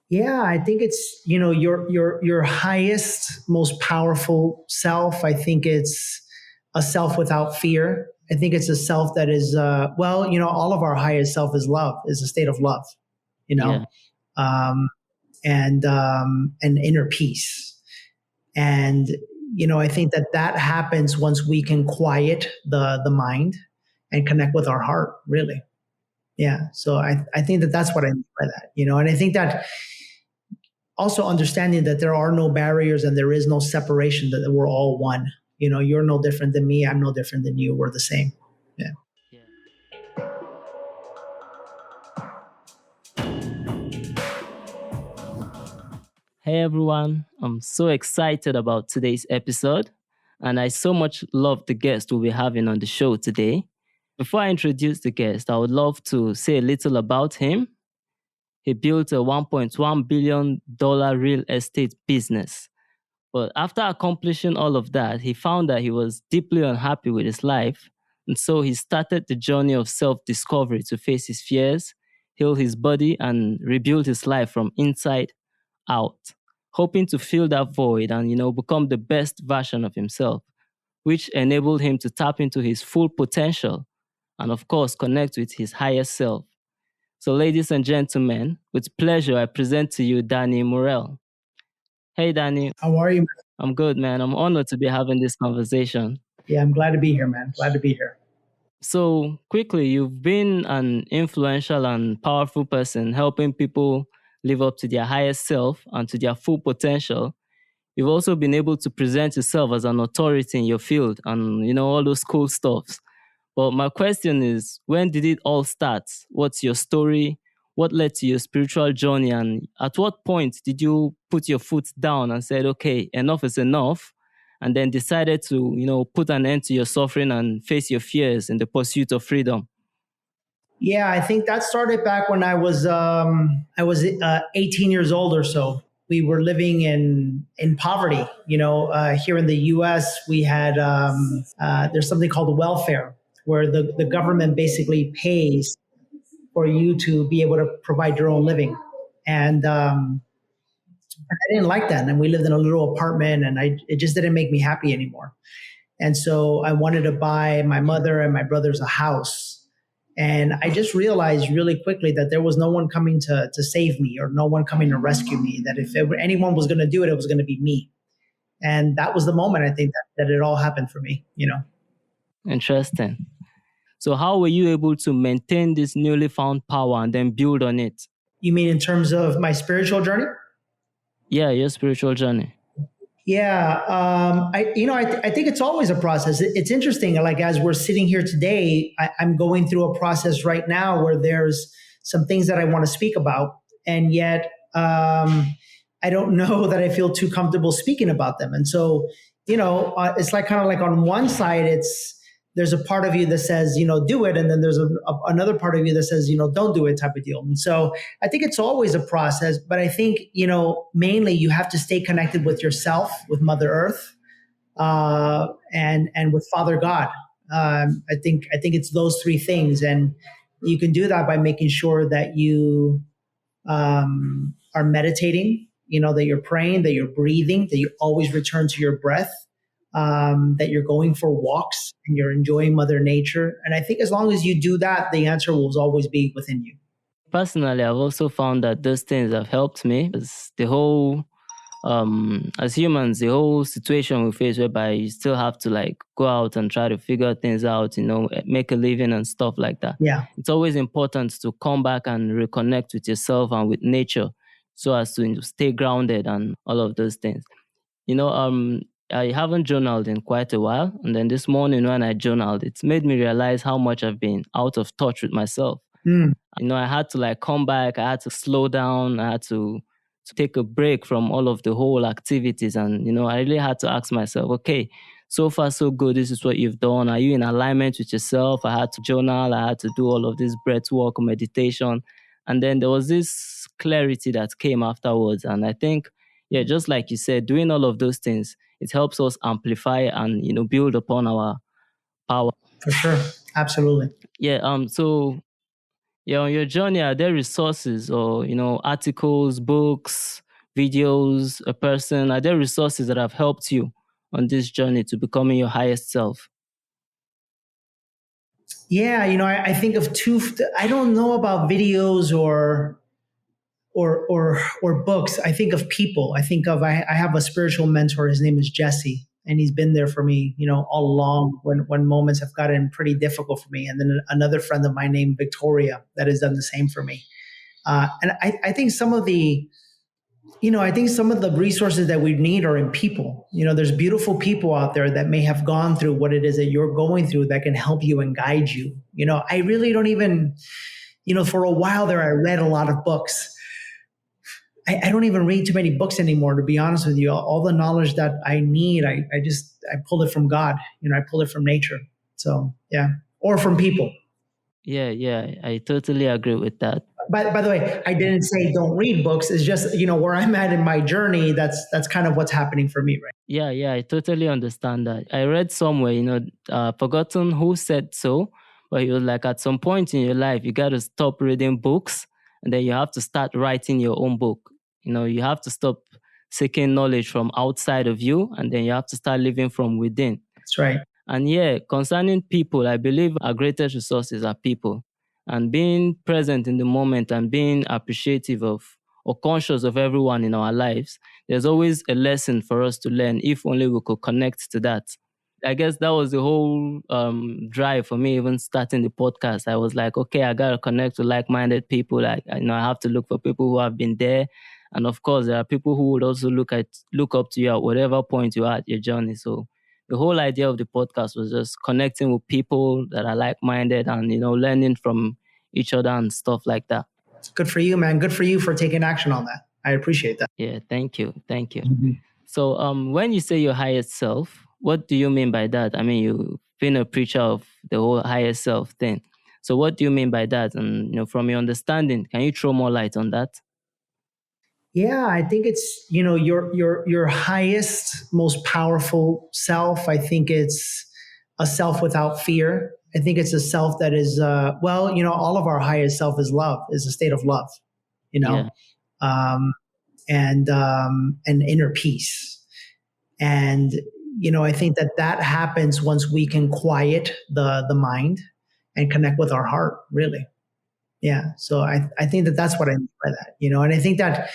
Yeah, I think it's, your highest, most powerful self. I think it's a self without fear. I think it's a self that is, all of our highest self is love, is a state of love, you know, Yeah, um, and inner peace. And I think that that happens once we can quiet the mind and connect with our heart. Really, yeah. So I think that that's what I mean by that. And I think that also understanding that there are no barriers and there is no separation, that we're all one. You're no different than me, I'm no different than you, we're the same. Yeah. yeah. Hey everyone, I'm so excited about today's episode, and I so much love the guest we'll be having on the show today. Before I introduce the guest, I would love to say a little about him. He built a $1.1 billion real estate business. But after accomplishing all of that, he found that he was deeply unhappy with his life. And so he started the journey of self discovery to face his fears, heal his body, and rebuild his life from inside out, hoping to fill that void and, become the best version of himself, which enabled him to tap into his full potential and, of course, connect with his higher self. So, ladies and gentlemen, with pleasure, I present to you Danny Morel. Hey, Danny. How are you? I'm good, man. I'm honored to be having this conversation. Yeah, I'm glad to be here, man. Glad to be here. So, quickly, you've been an influential and powerful person helping people live up to their highest self and to their full potential. You've also been able to present yourself as an authority in your field and, all those cool stuffs. But my question is, when did it all start? What's your story? What led to your spiritual journey? And at what point did you put your foot down and said, okay, enough is enough? And then decided to, put an end to your suffering and face your fears in the pursuit of freedom? Yeah, I think that started back when I was 18 years old or so. We were living in poverty. Here in the U.S., we had there's something called welfare, where the government basically pays for you to be able to provide your own living. And I didn't like that. And we lived in a little apartment, and it just didn't make me happy anymore. And so I wanted to buy my mother and my brothers a house. And I just realized really quickly that there was no one coming to save me, or no one coming to rescue me, that if anyone was going to do it, it was going to be me. And that was the moment, I think, that it all happened for me. Interesting. So, how were you able to maintain this newly found power and then build on it? You mean in terms of my spiritual journey? Yeah, your spiritual journey. Yeah, I think it's always a process. It's interesting. Like, as we're sitting here today, I'm going through a process right now where there's some things that I want to speak about, and yet I don't know that I feel too comfortable speaking about them. And so, it's like, kind of like, on one side, there's a part of you that says, do it, and then there's another part of you that says, don't do it, type of deal. And so I think it's always a process, but I think, mainly you have to stay connected with yourself, with Mother Earth, and with Father God. I think it's those three things, and you can do that by making sure that you are meditating. That you're praying, that you're breathing, that you always return to your breath, that you're going for walks and you're enjoying Mother Nature. And I think as long as you do that, the answer will always be within you. Personally, I've also found that those things have helped me. It's the whole, as humans, the whole situation we face whereby you still have to like go out and try to figure things out, make a living and stuff like that. Yeah, It's always important to come back and reconnect with yourself and with nature so as to stay grounded and all of those things. You know, um, I haven't journaled in quite a while. And then this morning when I journaled, it's made me realize how much I've been out of touch with myself. mm, I had to like come back, I had to slow down, I had to take a break from all of the whole activities. And, I really had to ask myself, okay, so far so good. This is what you've done. Are you in alignment with yourself? I had to journal, I had to do all of this breath work, meditation. And then there was this clarity that came afterwards. And I think, yeah, just like you said, doing all of those things, it helps us amplify and, build upon our power. for sure. Absolutely. Yeah. So Yeah, on your journey, are there resources or, articles, books, videos, a person? Are there resources that have helped you on this journey to becoming your highest self? Yeah, I think of two. I don't know about videos or books. I think of people. I think of I have a spiritual mentor. His name is Jesse, and he's been there for me, all along when moments have gotten pretty difficult for me. And then another friend of mine named Victoria that has done the same for me. And I think some of the resources that we need are in people. There's beautiful people out there that may have gone through what it is that you're going through that can help you and guide you. I really don't even, for a while there, I read a lot of books. I don't even read too many books anymore, to be honest with you. All the knowledge that I need, I pull it from God. I pull it from nature. So yeah, or from people. Yeah, yeah, I totally agree with that. By the way, I didn't say don't read books. It's just where I'm at in my journey. That's kind of what's happening for me, right? Yeah, yeah, I totally understand that. I read somewhere, forgotten who said so, but he was like, at some point in your life, you got to stop reading books and then you have to start writing your own book. You have to stop seeking knowledge from outside of you and then you have to start living from within. That's right. And yeah, concerning people, I believe our greatest resources are people. And being present in the moment and being appreciative of or conscious of everyone in our lives, there's always a lesson for us to learn if only we could connect to that. I guess that was the whole drive for me, even starting the podcast. I was like, okay, I gotta connect with like-minded people. Like, I have to look for people who have been there, and of course, there are people who would also look up to you at whatever point you are at your journey. So the whole idea of the podcast was just connecting with people that are like-minded and learning from each other and stuff like that. Good for you, man. Good for you for taking action on that. I appreciate that. Yeah, thank you. Mhm. So when you say your highest self, what do you mean by that? I mean, you've been a preacher of the whole highest self thing. So what do you mean by that? And from your understanding, can you throw more light on that? Yeah, I think it's your highest, most powerful self. I think it's a self without fear. I think it's a self that is all of our highest self is love, is a state of love, you Yeah. know, um, and inner peace. And I think that happens once we can quiet the mind and connect with our heart. Really, yeah. So I think that's what I mean by that. And I think that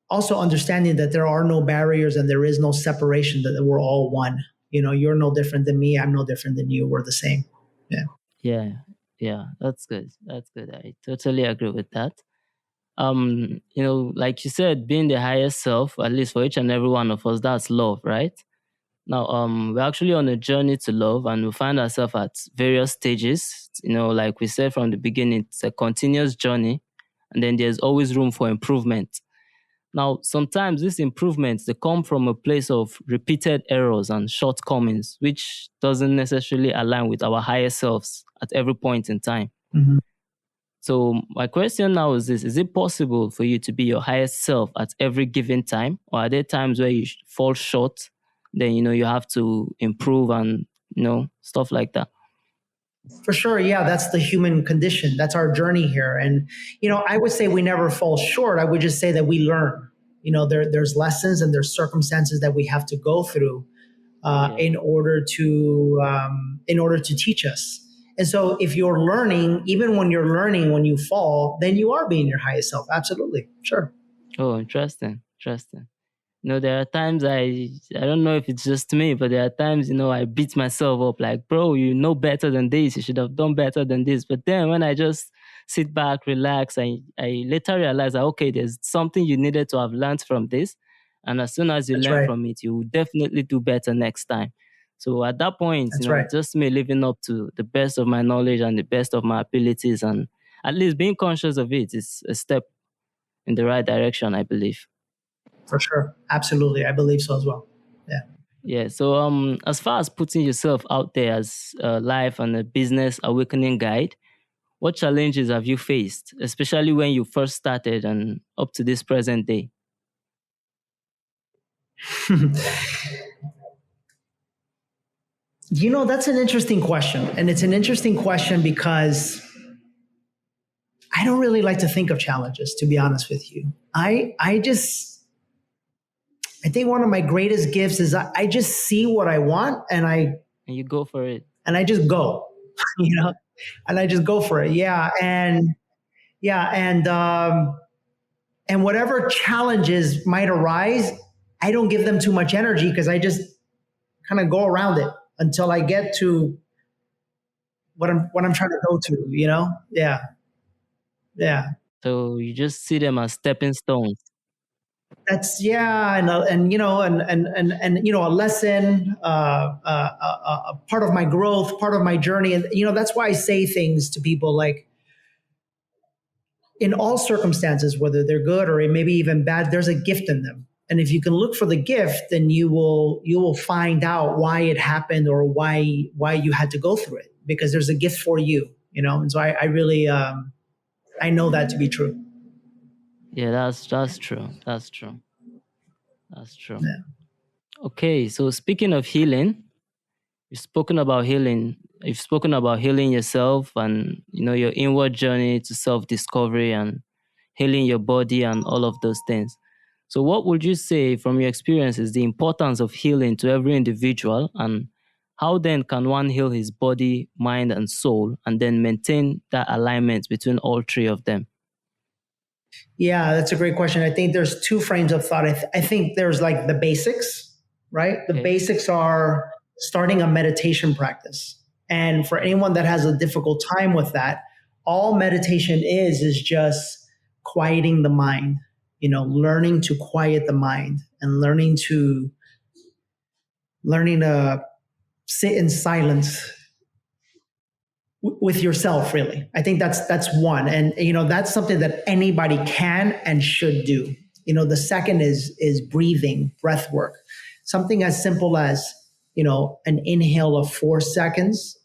also understanding that there are no barriers and there is no separation, that we're all one. You're no different than me, I'm no different than you, we're the same. Yeah. Yeah. Yeah. That's good. That's good. I totally agree with that. Like you said, being the highest self, at least for each and every one of us, that's love, right? Now, we're actually on a journey to love, and we find ourselves at various stages. Like we said from the beginning, it's a continuous journey, and then there's always room for improvement. Now, sometimes these improvements they come from a place of repeated errors and shortcomings, which doesn't necessarily align with our higher selves at every point in time. Mhm. So my question now is this: is it possible for you to be your highest self at every given time, or are there times where you fall short? Then you have to improve and stuff like that. For sure, yeah, that's the human condition, that's our journey here. And I would say we never fall short. I would just say that we learn. There's lessons and there's circumstances that we have to go through Yeah. in order to teach us. And so, if you're learning, even when you're learning, when you fall, then you are being your highest self. Absolutely, sure. Oh, interesting. Interesting. There are times I don't know if it's just me, but there are times, I beat myself up like, bro, you know better than this. You should have done better than this. But then when I just sit back, relax, I later realize that, okay, there's something you needed to have learned from this. And as soon as you That's learn right. from it, you will definitely do better next time. So at that point, That's right. just me living up to the best of my knowledge and the best of my abilities and at least being conscious of it is a step in the right direction, I believe. For sure. Absolutely. I believe so as well. Yeah. Yeah. So, as far as putting yourself out there as a life and a business awakening guide, what challenges have you faced, especially when you first started and up to this present day? That's an interesting question. And it's an interesting question because I don't really like to think of challenges, to be honest with you. I think one of my greatest gifts is I just see what I want And you go for it. and I just go, you know, and I just go for it. Yeah, yeah, and whatever challenges might arise, I don't give them too much energy because I just kind of go around it until I get to what I'm trying to go to. Yeah, yeah. So you just see them as stepping stones. That's yeah, and a lesson, a part of my growth, part of my journey, and that's why I say things to people like, in all circumstances, whether they're good or maybe even bad, there's a gift in them. And if you can look for the gift, then you will find out why it happened or why you had to go through it, because there's a gift for you. And so I really I know that to be true. Yeah, that's true. That's true. That's true. Yeah. Okay, so speaking of healing, you've spoken about healing. You've spoken about healing yourself and your inward journey to self-discovery and healing your body and all of those things. So what would you say from your experience is the importance of healing to every individual, and how then can one heal his body, mind, and soul and then maintain that alignment between all three of them? Yeah, that's a great question. I think there's two frames of thought. I think there's like the basics, right? The Okay. basics are starting a meditation practice. And for anyone that has a difficult time with that, all meditation is just quieting the mind, learning to quiet the mind and learning to sit in silence with yourself. Really, I think that's one. And that's something that anybody can and should do. The second is breathing, breath work, something as simple as an inhale of 4 seconds,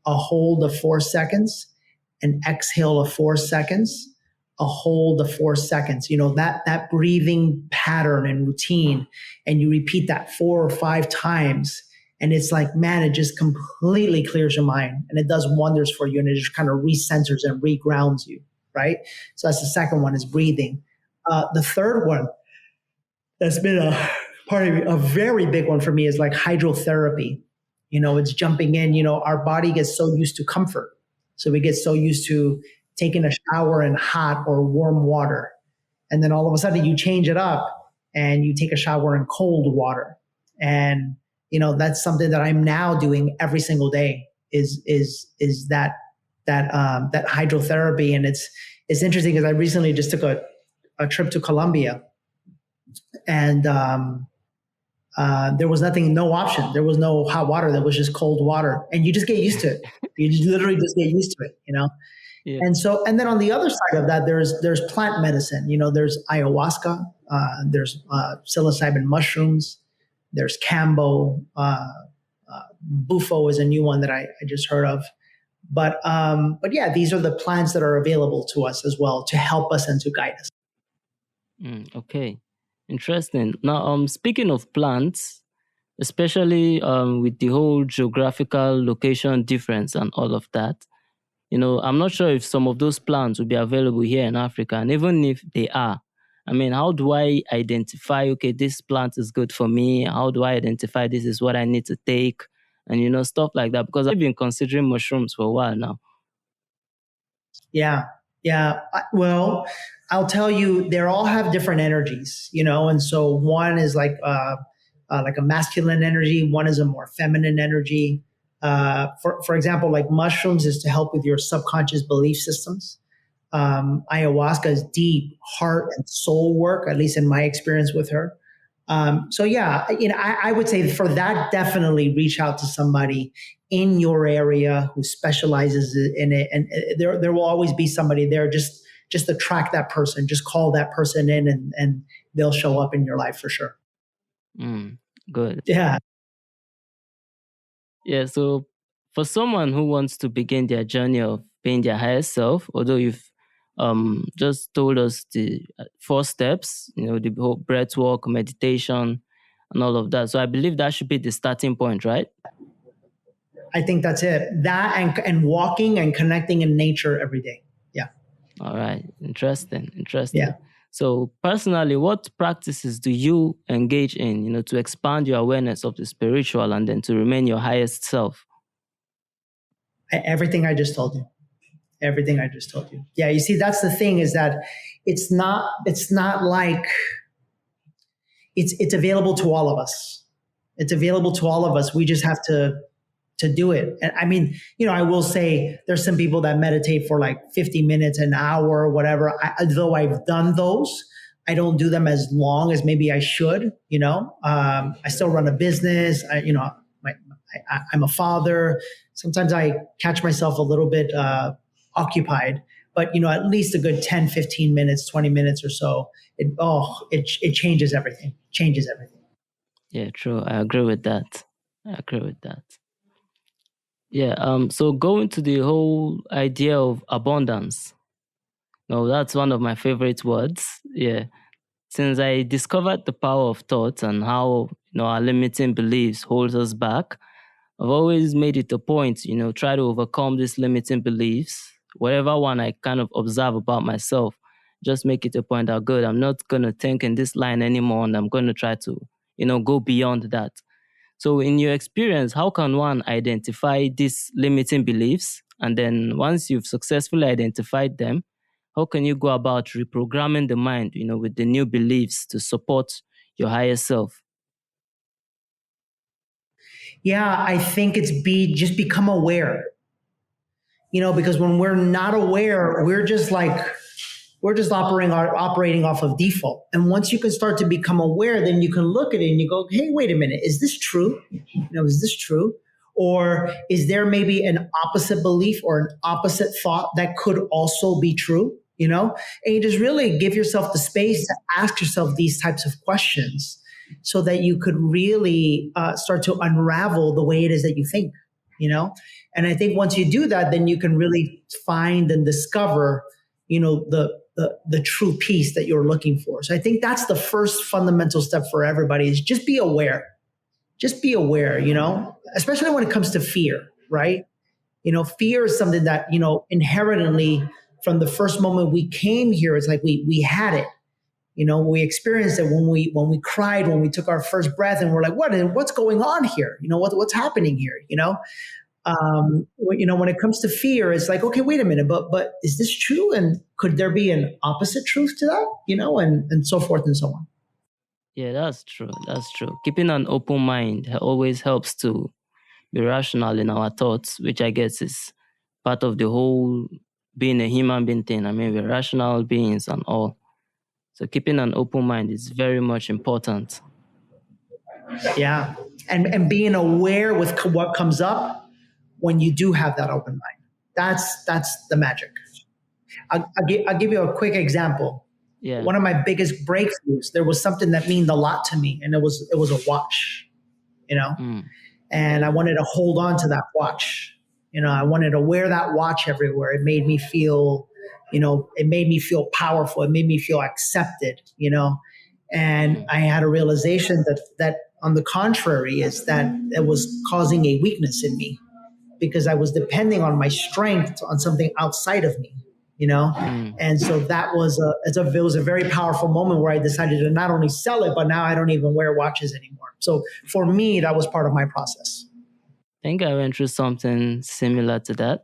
a hold of 4 seconds, an exhale of 4 seconds, a hold of 4 seconds. That breathing pattern and routine, and you repeat that 4 or 5 times, and it's like, man, it just completely clears your mind and it does wonders for you, and it just kind of recenters and regrounds you, right? So that's the second one, is breathing. The third one that's been a very big one for me is like hydrotherapy. It's jumping in. Our body gets so used to comfort, so we get so used to taking a shower in hot or warm water, and then all of a sudden you change it up and you take a shower in cold water. And that's something that I'm now doing every single day, is that hydrotherapy. And it's interesting because I recently just took a trip to Colombia, and there was no option. There was no hot water. There was just cold water, and you just get used to it. You just literally just get used to it. Yeah. And then on the other side of that, there's plant medicine. There's ayahuasca, there's psilocybin mushrooms, there's Cambo, Bufo is a new one that I just heard of. But yeah, these are the plants that are available to us as well to help us and to guide us. Okay, interesting. Now, speaking of plants, especially with the whole geographical location difference and all of that, I'm not sure if some of those plants will be available here in Africa, and even if they are, I mean, how do I identify, okay, this plant is good for me? How do I identify this is what I need to take? And stuff like that, because I've been considering mushrooms for a while now. Yeah, yeah. Well, I'll tell you, they all have different energies, and so one is like a masculine energy, one is a more feminine energy. For example, like mushrooms is to help with your subconscious belief systems. Ayahuasca is deep heart and soul work, at least in my experience with her. So yeah, I would say for that, definitely reach out to somebody in your area who specializes in it, and there will always be somebody there. Just to track that person, just call that person in, and they'll show up in your life for sure. Good. Yeah. Yeah, so for someone who wants to begin their journey of being their highest self, although you've just told us the 4 steps, the whole breath work, meditation, and all of that. So I believe that should be the starting point, right? I think that's it. That and walking and connecting in nature every day. Yeah. All right. Interesting. Yeah. Interesting. So personally, what practices do you engage in, to expand your awareness of the spiritual and then to remain your highest self? Everything I just told you. Everything I just told you. Yeah, you see, that's the thing, is that it's not like it's available to all of us. It's available to all of us. We just have to do it. And I mean, I will say there's some people that meditate for like 50 minutes, an hour, or whatever. Though I've done those, I don't do them as long as maybe I should. I still run a business. I'm a father. Sometimes I catch myself a little bit occupied, but at least a good 10, 15 minutes, 20 minutes or so. It changes everything. Changes everything. Yeah, true. I agree with that. I agree with that. Yeah. So going to the whole idea of abundance. No, that's one of my favorite words. Yeah. Since I discovered the power of thought and how our limiting beliefs holds us back, I've always made it a point, try to overcome these limiting beliefs. Whatever one I kind of observe about myself, just make it a point that good, I'm not gonna think in this line anymore, and I'm gonna try to, go beyond that. So, in your experience, how can one identify these limiting beliefs? And then once you've successfully identified them, how can you go about reprogramming the mind, with the new beliefs to support your higher self? Yeah, I think it's be just become aware. Because when we're not aware, we're just operating off of default. And once you can start to become aware, then you can look at it and you go, hey, wait a minute, is this true? Is this true? Or is there maybe an opposite belief or an opposite thought that could also be true? And you just really give yourself the space to ask yourself these types of questions so that you could really start to unravel the way it is that you think, you know? And I think once you do that, then you can really find and discover, the true peace that you're looking for. So I think that's the first fundamental step for everybody, is just be aware. Just be aware, especially when it comes to fear, right? Fear is something that, inherently from the first moment we came here, it's like we had it. We experienced it when we cried, when we took our first breath, and we're like, what's going on here? What's happening here? When it comes to fear, it's like, okay, wait a minute, but is this true? And could there be an opposite truth to that? And so forth and so on. Yeah, that's true. That's true. Keeping an open mind always helps to be rational in our thoughts, which I guess is part of the whole being a human being thing. I mean, we're rational beings and all. So keeping an open mind is very much important. Yeah, and being aware with what comes up when you do have that open mind. That's the magic. I'll give you a quick example. Yeah. One of my biggest breakthroughs, there was something that meant a lot to me, and it was a watch, Mm. and I wanted to hold on to that watch. I wanted to wear that watch everywhere. It made me feel powerful. It made me feel accepted, and Mm. I had a realization that on the contrary is that it was causing a weakness in me, because I was depending on my strength on something outside of me, you know? Mm. And so it was a very powerful moment where I decided to not only sell it, but now I don't even wear watches anymore. So for me, that was part of my process. I think I went through something similar to that.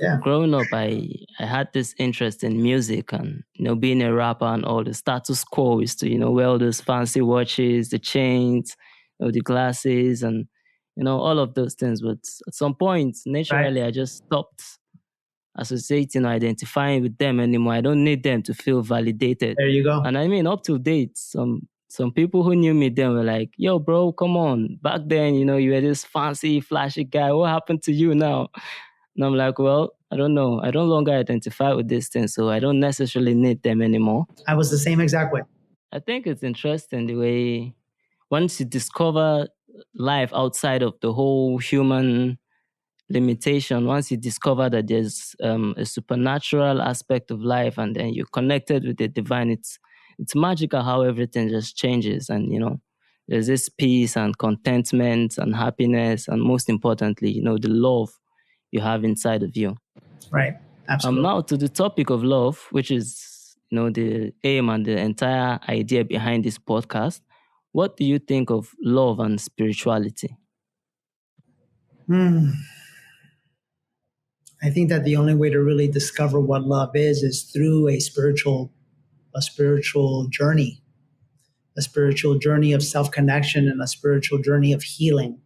Yeah. Growing up, I had this interest in music and being a rapper and all. The status quo is to wear all those fancy watches, the chains, the glasses, and all of those things. But at some point, Right. naturally, I just stopped associating or identifying with them anymore. I don't need them to feel validated. There you go. And I mean, up to date, some people who knew me then were like, "Yo, bro, come on! Back then, you were this fancy, flashy guy. What happened to you now?" And I'm like, well, I don't know. I no longer identify with these things, so I don't necessarily need them anymore. I was the same exact way. I think it's interesting the way once you discover life outside of the whole human limitation, once you discover that there's a supernatural aspect of life and then you're connected with the divine, it's magical how everything just changes. And, there's this peace and contentment and happiness. And most importantly, the love you have inside of you. Right. Absolutely. Now to the topic of love, which is the aim and the entire idea behind this podcast. What do you think of love and spirituality? Hmm. I think that the only way to really discover what love is through a spiritual journey, a spiritual journey of self connection, and a spiritual journey of healing,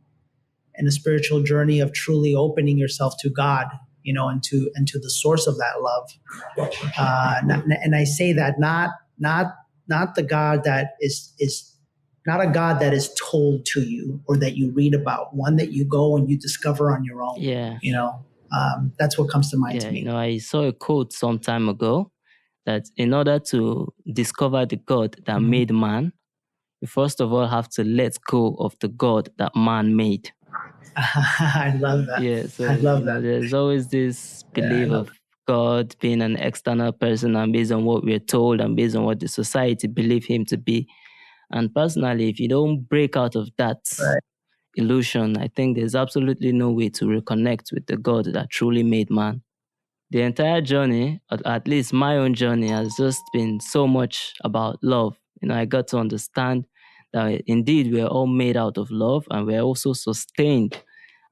and a spiritual journey of truly opening yourself to God, and to the source of that love. And I say that not the God that is not a God that is told to you or that you read about, one that you go and you discover on your own. Yeah, That's what comes to mind yeah. to me. I saw a quote some time ago that in order to discover the God that Mhm. made man, you first of all have to let go of the God that man made. I love that. Yeah, I so love that. there's always this Yeah, I belief love of God being an external person and based on what we're told and based on what the society believe him to be. And personally, if you don't break out of that that. Right. illusion, I think there's absolutely no way to reconnect with the God that truly made man. The entire journey, at least my own journey, has just been so much about love. I got to understand that indeed we're all made out of love and we're also sustained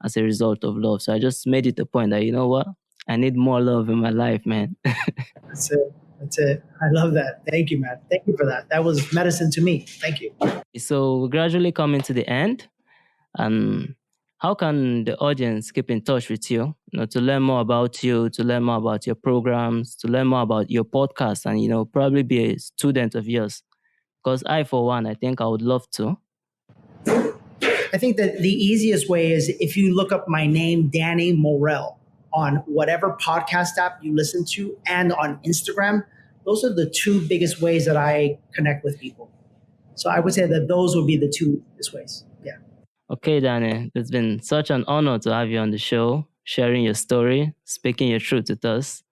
as a result of love. So I just made it a point that, you know what? I need more love in my life, man. That's it. That's it. I love that. Thank you, man. Thank you for that. That was medicine to me. Thank you. So we're gradually coming to the end. And how can the audience keep in touch with you? To learn more about you, to learn more about your programs, to learn more about your podcast, and probably be a student of yours. Because I, for one, I think I would love to. I think that the easiest way is if you look up my name, Danny Morel, on whatever podcast app you listen to and on Instagram. Those are the two biggest ways that I connect with people. So I would say that those would be the two biggest ways. Yeah. Okay, Danny, it's been such an honor to have you on the show, sharing your story, speaking your truth with us.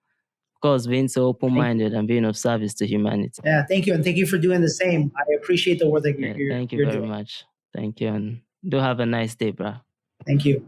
Of course, being so Thank you. open-minded and being of service to humanity. Yeah. Thank you. And thank you for doing the same. I appreciate the work that Yeah, thank you you're very doing. much. Thank you, and do have a nice day, bro. Thank you.